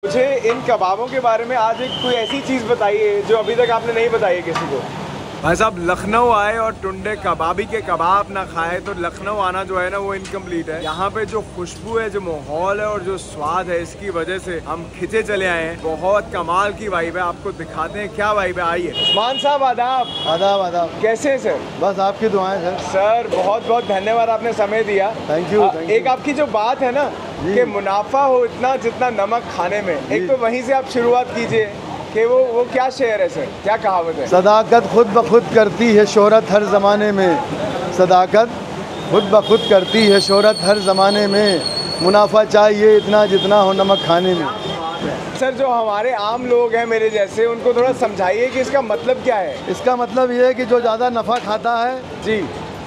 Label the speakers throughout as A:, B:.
A: मुझे इन कबाबों के बारे में आज एक कोई ऐसी चीज़ बताइए जो अभी तक आपने नहीं बताई है किसी को। भाई साहब, लखनऊ आए और टुंडे कबाबी के कबाब ना खाए तो लखनऊ आना जो है ना वो इनकम्प्लीट है। यहाँ पे जो खुशबू है, जो माहौल है और जो स्वाद है, इसकी वजह से हम खिंचे चले आए हैं। बहुत कमाल की वाइब है, आपको दिखाते हैं क्या वाइब है। आइए। उस्मान साहब, आदाब।
B: आदाब आदाब।
A: कैसे हैं सर?
B: बस आपकी दुआएं सर।
A: सर बहुत बहुत धन्यवाद, आपने समय दिया।
B: Thank you.
A: एक आपकी जो बात है ना कि मुनाफा हो इतना जितना नमक खाने में, एक तो वहीं से आप शुरुआत कीजिए कि वो क्या शेर है सर, क्या कहावत है?
B: सदाकत खुद ब खुद करती है शोहरत हर ज़माने में। सदाकत खुद ब खुद करती है शोहरत हर ज़माने में। मुनाफा चाहिए इतना जितना हो नमक खाने में।
A: सर, जो हमारे आम लोग हैं मेरे जैसे, उनको थोड़ा समझाइए कि इसका मतलब क्या है।
B: इसका मतलब ये है कि जो ज़्यादा नफ़ा खाता है
A: जी,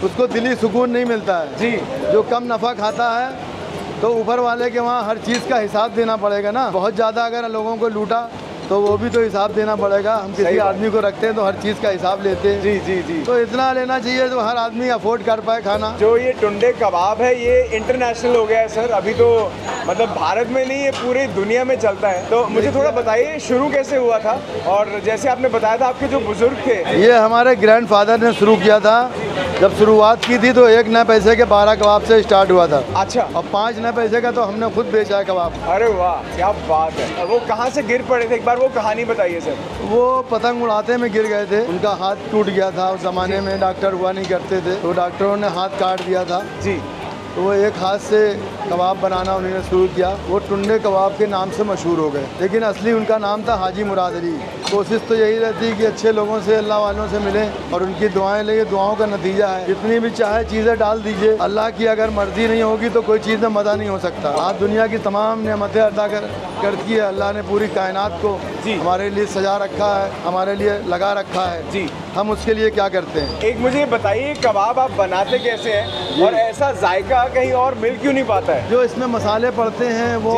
B: उसको दिली सुकून नहीं मिलता है।
A: जी।
B: जो कम नफ़ा खाता है तो ऊपर वाले के वहाँ हर चीज़ का हिसाब देना पड़ेगा ना। बहुत ज़्यादा अगर लोगों को लूटा तो वो भी तो हिसाब देना पड़ेगा। हम किसी आदमी को रखते हैं तो हर चीज़ का हिसाब लेते हैं।
A: जी जी जी।
B: तो इतना लेना चाहिए जो हर आदमी अफोर्ड कर पाए खाना।
A: जो ये टुंडे कबाब है ये इंटरनेशनल हो गया है सर, अभी तो मतलब भारत में नहीं, ये पूरी दुनिया में चलता है। तो मुझे थोड़ा बताइए शुरू कैसे हुआ था, और जैसे आपने बताया था आपके जो बुजुर्ग थे।
B: ये हमारे ग्रैंडफादर ने शुरू किया था। जब शुरुआत की थी तो 1 नए पैसे के 12 कबाब से स्टार्ट हुआ था।
A: अच्छा।
B: और 5 नए पैसे का तो हमने खुद बेचा है कबाब।
A: अरे वाह, क्या बात है। वो कहाँ से गिर पड़े थे, एक बार वो कहानी बताइए सर।
B: वो पतंग उड़ाते में गिर गए थे, उनका हाथ टूट गया था। उस ज़माने में डॉक्टर हुआ नहीं करते थे तो डॉक्टरों ने हाथ काट दिया था
A: जी।
B: तो वो एक हाथ से कबाब बनाना उन्होंने शुरू किया। वो टुंडे कबाब के नाम से मशहूर हो गए, लेकिन असली उनका नाम था हाजी मुराद अली। कोशिश तो यही रहती है कि अच्छे लोगों से, अल्लाह वालों से मिलें और उनकी दुआएं लें। दुआओं का नतीजा है। जितनी भी चाहे चीज़ें डाल दीजिए, अल्लाह की अगर मर्जी नहीं होगी तो कोई चीज़ में मज़ा नहीं हो सकता। आज दुनिया की तमाम नेमतें अदा करती है। अल्लाह ने पूरी कायनात को हमारे लिए सजा रखा है, हमारे लिए लगा रखा है। जी, हम उसके लिए क्या करते हैं?
A: एक मुझे बताइए, कबाब आप बनाते कैसे हैं और ऐसा जायका कहीं और मिल क्यों नहीं पाता है?
B: जो इसमें मसाले पड़ते हैं वो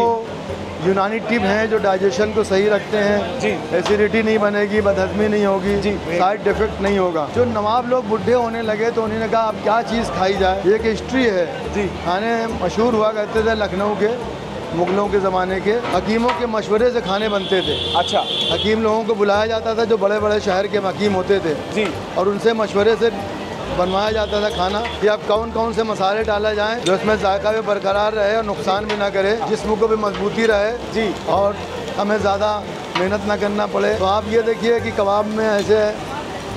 B: यूनानी टिप हैं जो डाइजेशन को सही रखते हैं। जी। एसिडिटी नहीं बनेगी, बदहजमी नहीं होगी। जी। साइड इफेक्ट नहीं होगा। जो नवाब लोग बुढ़े होने लगे तो उन्होंने कहा अब क्या चीज़ खाई जाए। ये एक हिस्ट्री है। जी। खाने मशहूर हुआ करते थे लखनऊ के, मुगलों के ज़माने के हकीमों के मशवरे से खाने बनते थे। अच्छा। हकीम लोगों को बुलाया जाता था जो बड़े बड़े शहर के हकीम होते थे। जी। और उनसे मशवरे से बनवाया जाता था खाना कि अब कौन कौन से मसाले डाला जाएं जो इसमें जायका भी बरकरार रहे और नुकसान भी ना करे, जिस्म को भी मजबूती रहे। जी। और हमें ज़्यादा मेहनत ना करना पड़े। तो आप ये देखिए कि कबाब में ऐसे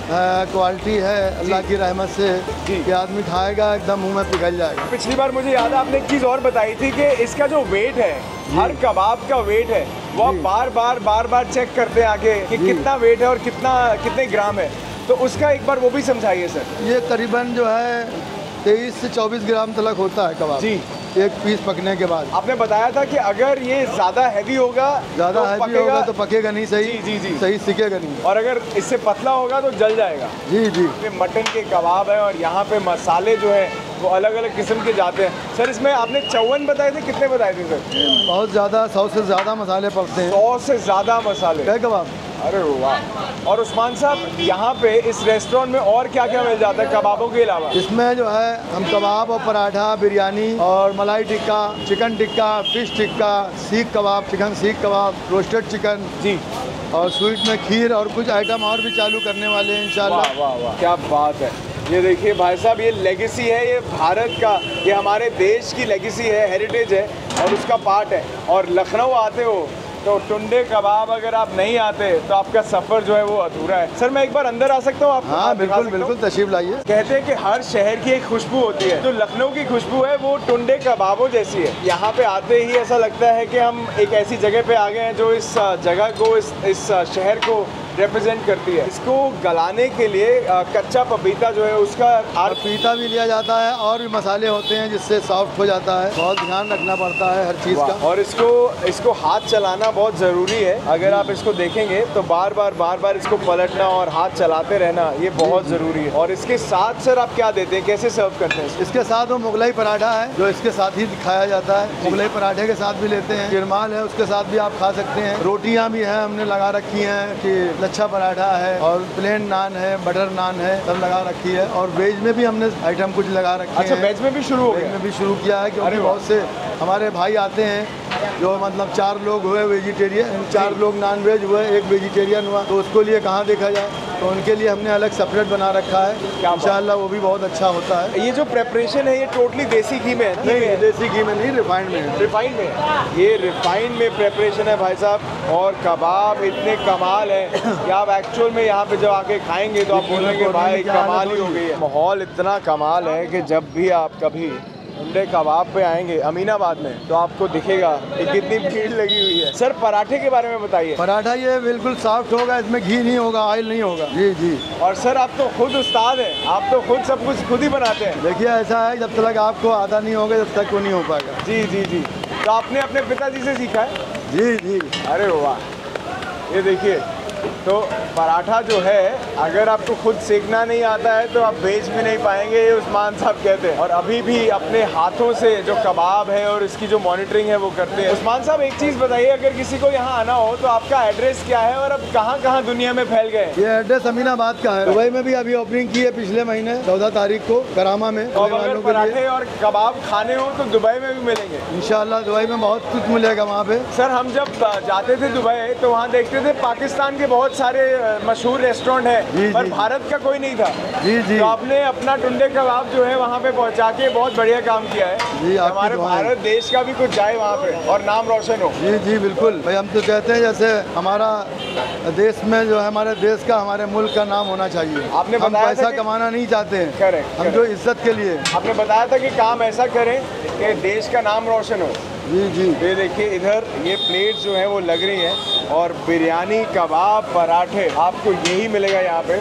B: क्वालिटी है अल्लाह की रहमत से कि आदमी खाएगा एकदम मुंह में पिघल जाएगा।
A: पिछली बार मुझे याद है आपने एक चीज़ और बताई थी कि इसका जो वेट है, हर कबाब का वेट है, वो आप बार बार चेक करते हैं आगे कि कितना वेट है और कितने ग्राम है। तो उसका एक बार वो भी समझाइए सर।
B: ये करीबन जो है 23 से 24 ग्राम तक होता है कबाब। जी। एक पीस पकने के बाद। आपने बताया था कि अगर ये ज़्यादा हैवी होगा तो पकेगा नहीं सही। जी जी। सही सिकेगा नहीं, और अगर इससे पतला होगा तो जल जाएगा। जी जी। मटन के कबाब है और यहाँ पे मसाले जो है वो अलग अलग किस्म के जाते हैं। सर, इसमें आपने 54 बताए थे, कितने बताए थे सर? बहुत ज़्यादा, 100 से ज़्यादा मसाले पड़ते हैं।
A: 100 से ज़्यादा मसाले है कबाब। अरे वाह। और उस्मान साहब, यहाँ पे इस रेस्टोरेंट में और क्या क्या मिल जाता है कबाबों के अलावा?
B: इसमें जो है हम कबाब और पराठा, बिरयानी और मलाई टिक्का, चिकन टिक्का, फिश टिक्का, सीख कबाब, चिकन सीख कबाब, रोस्टेड चिकन। जी। और स्वीट में खीर और कुछ आइटम और भी चालू करने वाले हैं इंशाल्लाह।
A: वाह वाह वाह, क्या बात है। ये देखिए भाई साहब, ये लेगेसी है, ये भारत का, ये हमारे देश की लेगेसी है, हेरिटेज है और उसका पार्ट है। और लखनऊ आते हो तो टुंडे कबाब अगर आप नहीं आते तो आपका सफ़र जो है वो अधूरा है। सर, मैं एक बार अंदर आ सकता हूँ? आप?
B: हाँ बिल्कुल बिल्कुल, तशरीफ लाइए।
A: कहते हैं कि हर शहर की एक खुशबू होती है, तो लखनऊ की खुशबू है वो टुंडे कबाबों जैसी है। यहाँ पे आते ही ऐसा लगता है कि हम एक ऐसी जगह पे आ गए हैं जो इस जगह को, इस शहर को रिप्रेजेंट करती है। इसको गलाने के लिए कच्चा पपीता जो है उसका
B: पपीता भी लिया जाता है और भी मसाले होते हैं जिससे सॉफ्ट हो जाता है। बहुत ध्यान रखना पड़ता है हर चीज़ का। और
A: इसको हाथ चलाना बहुत ज़रूरी है। अगर आप इसको देखेंगे तो बार बार इसको पलटना और हाथ चलाते रहना, ये बहुत ज़रूरी है। और इसके साथ सर आप क्या देते हैं, कैसे सर्व करते हैं?
B: इसके साथ वो मुगलाई पराठा है जो इसके साथ ही खाया जाता है। मुगलाई पराठे के साथ भी लेते हैं। किरमाल है उसके साथ भी आप खा सकते हैं। रोटियाँ भी हैं हमने लगा रखी हैं कि लच्छा पराठा है और प्लेन नान है, बटर नान है, सब लगा रखी है। और वेज में भी हमने आइटम कुछ लगा रखे हैं।
A: अच्छा, वेज में भी शुरू हो गया?
B: वेज में भी शुरू किया है क्योंकि बहुत से हमारे भाई आते हैं जो मतलब 4 लोग हुए वेजिटेरियन, 4 लोग नॉन वेज हुए, 1 वेजिटेरियन हुआ, तो उसको लिए कहाँ देखा जाए, तो उनके लिए हमने अलग सेपरेट बना रखा है। इंशाल्लाह वो भी बहुत अच्छा होता है।
A: ये जो प्रेपरेशन है ये टोटली देसी घी में है?
B: नहीं, देसी घी में नहीं, रिफाइंड में है।
A: रिफाइंड में? ये रिफाइंड में प्रेपरेशन है भाई साहब। और कबाब इतने कमाल है कि आप एक्चुअल में यहाँ पे जब आके खाएंगे तो आप बोलेंगे भाई कमाल ही हो गई है। माहौल इतना कमाल है कि जब भी आप कभी टुंडे कबाब पे आएंगे अमीनाबाद में तो आपको दिखेगा कि कितनी भीड़ लगी हुई है। सर पराठे के बारे में बताइए।
B: पराठा ये बिल्कुल सॉफ्ट होगा, इसमें घी नहीं होगा, ऑयल नहीं होगा। जी जी।
A: और सर आप तो खुद उस्ताद हैं, आप तो खुद सब कुछ खुद ही बनाते हैं।
B: देखिए ऐसा है, जब तक आपको आता नहीं होगा जब तक वो नहीं हो पाएगा।
A: जी जी जी। तो आपने अपने पिताजी से सीखा है?
B: जी जी।
A: अरे वाह, ये देखिए तो पराठा जो है अगर आपको खुद सेकना नहीं आता है तो आप बेच भी नहीं पाएंगे, ये उस्मान साहब कहते हैं। और अभी भी अपने हाथों से जो कबाब है और इसकी जो मॉनिटरिंग है वो करते हैं। उस्मान साहब एक चीज़ बताइए, अगर किसी को यहाँ आना हो तो आपका एड्रेस क्या है और अब कहाँ कहाँ दुनिया में फैल गए?
B: ये एड्रेस अमीनाबाद का है। दुबई में भी अभी ओपनिंग की है पिछले महीने 14 तारीख को करामा में।
A: तो अगर पराठे और कबाब खाने हो तो दुबई में भी मिलेंगे
B: इंशाल्लाह। दुबई में बहुत कुछ मिलेगा वहाँ पे।
A: सर हम जब जाते थे दुबई तो वहाँ देखते थे पाकिस्तान के बहुत सारे मशहूर रेस्टोरेंट है पर भारत का कोई नहीं था।
B: जी जी।
A: तो आपने अपना टुंडे कबाब जो है वहाँ पे पहुँचा के बहुत बढ़िया काम किया है जी। हमारे भारत देश का भी कुछ जाए वहाँ पे और नाम रोशन हो।
B: जी जी बिल्कुल भाई, हम तो कहते हैं जैसे हमारा देश में जो है हमारे देश का, हमारे मुल्क का नाम होना चाहिए।
A: आपने
B: हम पैसा कमाना नहीं चाहते हैं।
A: करेक्ट।
B: हम जो इज्जत के लिए।
A: आपने बताया था कि काम ऐसा करें कि देश का नाम रोशन हो।
B: जी जी।
A: ये देखिए इधर ये प्लेट जो है वो लग रही है और बिरयानी कबाब पराठे आपको यही मिलेगा यहाँ पे।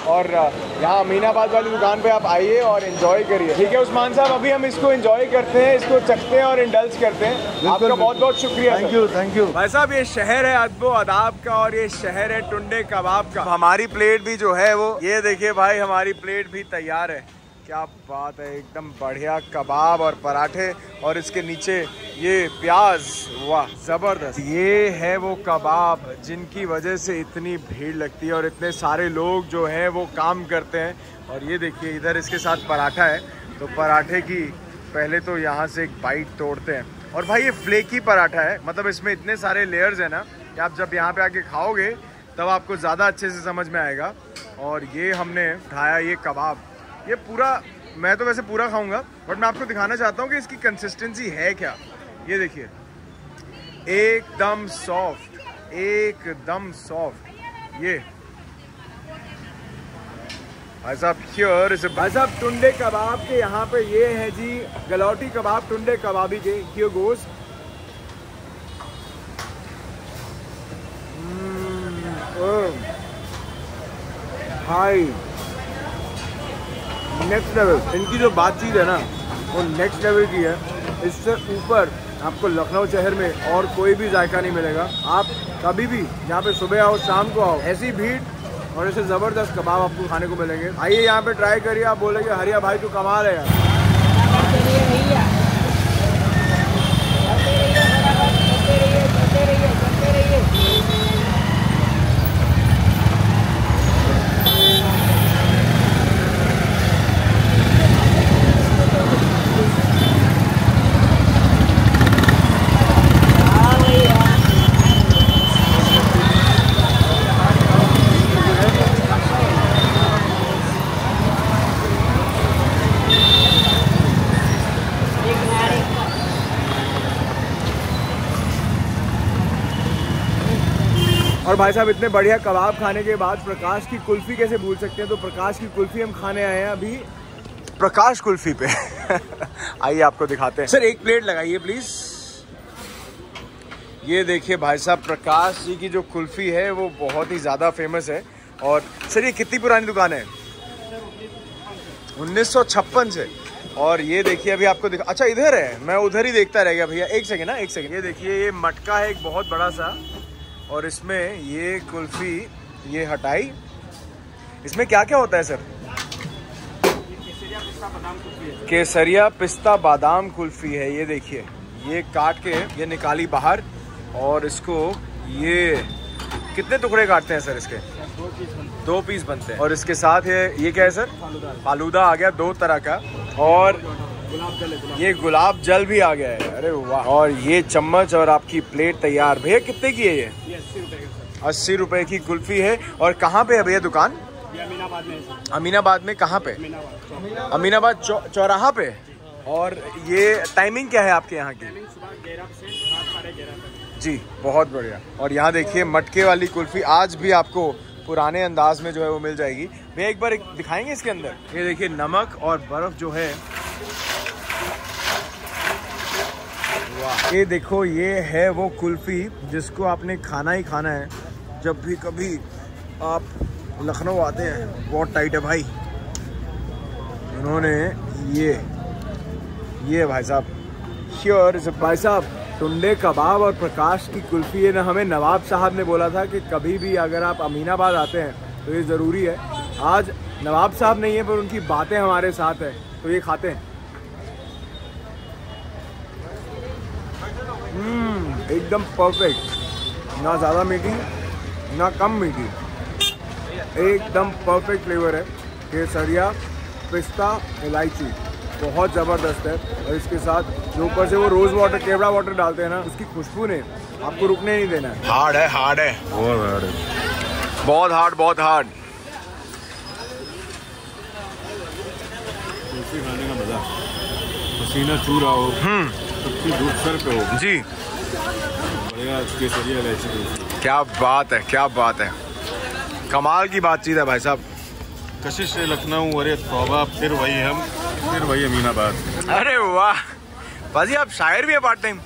A: और यहाँ अमीनाबाद वाली दुकान पे आप आइए और एंजॉय करिए। ठीक है उस्मान साहब, अभी हम इसको एंजॉय करते हैं, इसको चखते हैं और इंडल्ज करते हैं। आपका बहुत बहुत शुक्रिया।
B: थैंक यू थैंक यू
A: भाई साहब। ये शहर है अदबो अदाब का और ये शहर है टुंडे कबाब का। हमारी प्लेट भी जो है वो ये देखिए भाई, हमारी प्लेट भी तैयार है। क्या बात है, एकदम बढ़िया कबाब और पराठे और इसके नीचे ये प्याज, वाह जबरदस्त। ये है वो कबाब जिनकी वजह से इतनी भीड़ लगती है और इतने सारे लोग जो हैं वो काम करते हैं। और ये देखिए इधर इसके साथ पराठा है, तो पराठे की पहले तो यहाँ से एक बाइट तोड़ते हैं। और भाई ये फ्लेकी पराठा है, मतलब इसमें इतने सारे लेयर्स हैं ना कि आप जब यहाँ पे आके खाओगे तब आपको ज़्यादा अच्छे से समझ में आएगा। और ये हमने उठाया ये कबाब, ये पूरा, मैं तो वैसे पूरा खाऊंगा बट मैं आपको दिखाना चाहता हूँ कि इसकी कंसिस्टेंसी है क्या। ये देखिए एकदम सॉफ्ट, एकदम सॉफ्ट। ये भाई साहब हियर इज भाई साहब टुंडे कबाब के यहाँ पे ये है जी गलौटी कबाब टुंडे कबाबी के। Here goes. Hi next level. इनकी जो बातचीत है ना वो नेक्स्ट लेवल की है। इससे ऊपर आपको लखनऊ शहर में और कोई भी जायका नहीं मिलेगा। आप कभी भी यहाँ पे सुबह आओ शाम को आओ, ऐसी भीड़ और ऐसे ज़बरदस्त कबाब आपको खाने को मिलेंगे। आइए यहाँ पे ट्राई करिए, आप बोलेंगे हरिया भाई तू कमाल है यार। और भाई साहब इतने बढ़िया कबाब खाने के बाद प्रकाश की कुल्फी कैसे भूल सकते हैं। तो प्रकाश की कुल्फी हम खाने आए हैं अभी प्रकाश कुल्फी पे। आइए आपको दिखाते हैं। सर एक प्लेट लगाइए प्लीज। ये देखिए भाई साहब प्रकाश जी की जो कुल्फी है वो बहुत ही ज़्यादा फेमस है। और सर ये कितनी पुरानी दुकान है? 1956 से। और ये देखिए अभी आपको दिखा, अच्छा इधर है, मैं उधर ही देखता रह गया भैया। एक सेकेंड ना, एक सेकेंड। ये देखिए ये मटका है एक बहुत बड़ा सा और इसमें ये कुल्फी ये हटाई। इसमें क्या क्या होता है सर? केसरिया पिस्ता बादाम कुल्फी है। ये देखिए ये काट के ये निकाली बाहर और इसको ये कितने टुकड़े काटते हैं सर इसके? 2 पीस बनते हैं। और इसके साथ है ये क्या है सर? फालूदा आ गया 2 तरह का। और ये गुलाब जल भी आ गया है, अरे वाह। और ये चम्मच और आपकी प्लेट तैयार। भैया कितने की है ये? 80 रुपए की कुल्फी है। और कहाँ पे है भैया दुकान?
C: अमीनाबाद में।
A: अमीनाबाद में कहाँ पे? अमीनाबाद चौराहा पे। और ये टाइमिंग क्या है आपके यहाँ की?
C: सुबह 11 से रात 11:30 तक।
A: जी बहुत बढ़िया। और यहाँ देखिए मटके वाली कुल्फी आज भी आपको पुराने अंदाज में जो है वो मिल जाएगी। भैया एक बार दिखाएंगे इसके अंदर। ये देखिए नमक और बर्फ जो है, वाह। ये देखो ये है वो कुल्फी जिसको आपने खाना ही खाना है जब भी कभी आप लखनऊ आते हैं। बहुत टाइट है भाई। उन्होंने ये भाई साहब श्योर भाई साहब टुंडे कबाब और प्रकाश की कुल्फी है ना। हमें नवाब साहब ने बोला था कि कभी भी अगर आप अमीनाबाद आते हैं तो ये ज़रूरी है। आज नवाब साहब नहीं है पर उनकी बातें हमारे साथ है तो ये खाते हैं। एकदम परफेक्ट, ना ज़्यादा मीठी ना कम मीठी, एकदम परफेक्ट फ्लेवर है। केसरिया पिस्ता इलायची बहुत ज़बरदस्त है। और इसके साथ जो ऊपर से वो रोज़ वाटर केवड़ा वाटर डालते हैं ना, उसकी खुशबू ने आपको रुकने नहीं देना है। हार्ड है, हार्ड है, बहुत हार्ड है, बहुत हार्ड, बहुत हार्ड।
D: कुल्फी खाने का मजा, पसीना चू रहा हो, सबकी धूप सर पे हो
A: जी,
D: बढ़िया केसरिया इलायची कुल्फी।
A: क्या बात है, क्या बात है, कमाल की बातचीत है भाई साहब।
D: कशिश से लखनऊ, अरे तौबा, फिर वही हम, फिर वही अमीनाबाद।
A: अरे वाह, बाजी आप शायर भी है पार्ट टाइम?